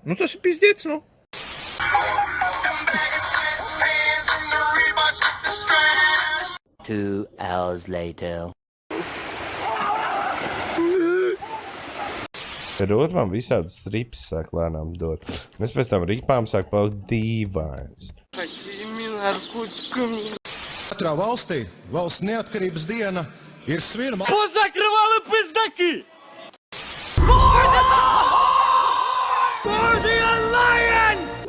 Nu, tas ir pizdiets, nu. Two hours later. Rotvam visādas rips sāk lēnām dot. Mēs pēc tam ripām sāk palikt dīvains. Katrā valstī valsts neatkarības diena ir svinama. Позакрывали пиздаки! For the Alliance!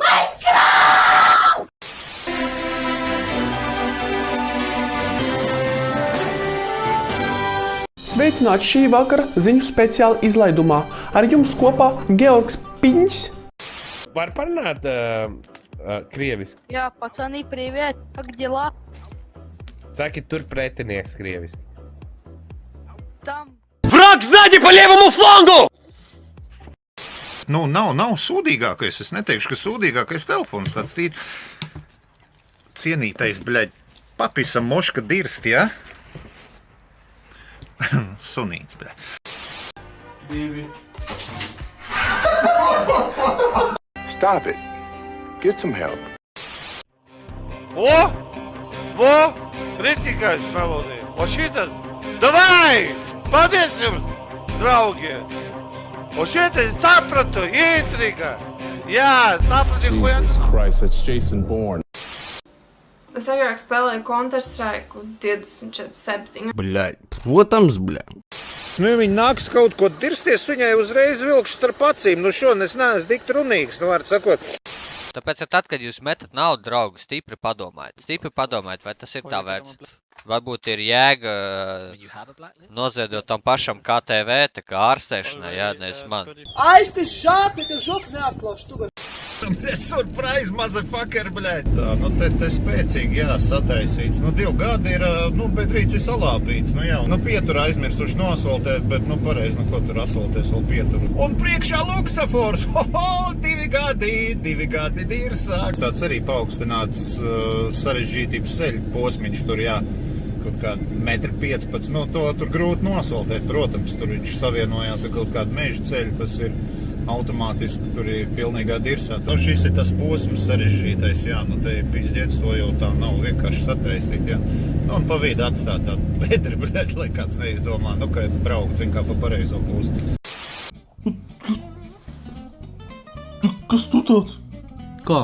Sveicināti šī vakara ziņu speciāla izlaidumā. Ar jums kopā Georgs Piņš. Var parunāt krieviski? Jā, pacani, привет, как дела? Saki, tur pretinieks krieviski. Там. Враг сзади по левому флангу! Nu, nav sūdīgākais. Es neteikšu, ka sūdīgākais telefons tāds tīri cienītais, bļaļ, papisam moška dirst, ja? Sunīts, bļaļ. 2. Stop it. Get some help. Во! Критика melodija. O šitas! Davai! Paldies jums, draugi! O šitas sapratu, intriga! Jā, sapratu, ko Jesus Christ, that's Jason Bourne. Es agrāk spēlēju Counter-Strike 2047. Бля, protams, bļa. Nu, ja viņi nāks kaut ko dirsties, viņai uzreiz vilkšu starp acīm. Nu, šodien es neesmu dikt runīgs, nu, var sakot. Tāpēc, tad, kad jūs metat naudu, draugi, stipri padomājiet, vai tas ir tā vērts. Varbūt ir jēga noziedot tam pašam KTV, tā kā ārstēšanai, jā, nevis man. Surprise, motherfucker, bļaļ. Tā, nu, te spēcīgi, jā, sataisīts. Nu, 2 gadi ir, nu, bedrīts ir salāpīts. Nu, jā, nu, pieturu aizmirsuši noasfaltēt, bet, nu, pareizi, nu, ko tur asfaltēs vēl pieturu. Un priekšā luksafors, 2 gadi dirsāks. Tāds arī paaugstināts sarežģītības ceļu posmiņš tur, jā. Kaut kādu 1,15 m, nu, to tur grūti nosvaltēt, protams, tur viņš savienojās ar kaut kādu meža ceļu, tas ir automātiski, tur ir pilnīgā dirsā. Nu, šis ir tas posms sarežģītais, jā, nu, te ir pizdiets, to jau tā nav vienkārši sataisīt, jā. Nu, un pa vidu atstāt tādu bedri, bļaļ, lai kāds neizdomā, nu, ka braukt, zin, kā pa pareizo pusi. Kas tu tāds? Kā?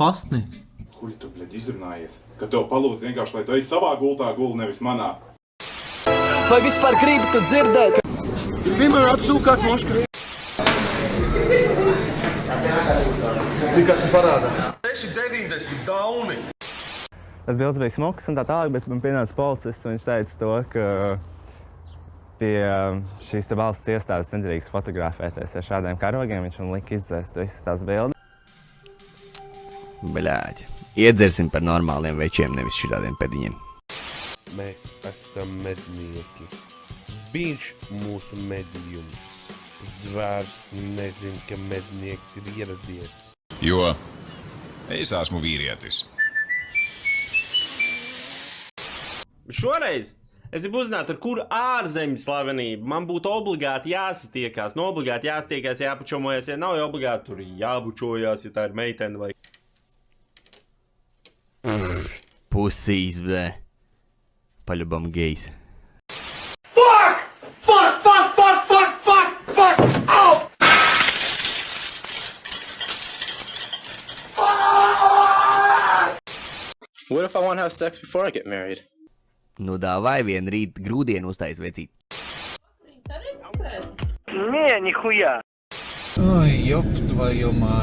Pastnieks? Kuļi tu, bļaļ, izrunājies? Ka tev palūdz vienkārši, lai tu esi savā gultā guli, nevis manā. Vai vispār gribi tu dzirdēt? Vienmēr atsūkāt moška. Cik esmu parādā? 6,90 dauni! Tas bildes bija smuks un tā tālāk, bet man pienāca policists un viņš teica to, ka pie šīs te valsts iestādes nedrīkst fotografēties ar šādiem karogiem. Viņš man lika izdzēst visas tās bildes. Bļāģi, iedzersim par normāliem večiem, nevis šitādiem pediņiem. Mēs esam mednieki. Viņš mūsu medījums. Zvērs nezin, ka mednieks ir ieradies. Jo es esmu vīrietis. Šoreiz es gribu uzzināt, ar kuru ārzemju slavenību man būtu obligāti jāsatiekās. No obligāti jāsatiekās, jāpučomojas, ja nav obligāti tur jābučojās, ja tā ir meitene vai... Pusīs, bļa. Paļubam gejs. What if I want to have sex before I get married? Nu dāvai vien rīt grūdienu uztais vecīt. Не, нихуя! Ой, ёб твою мать.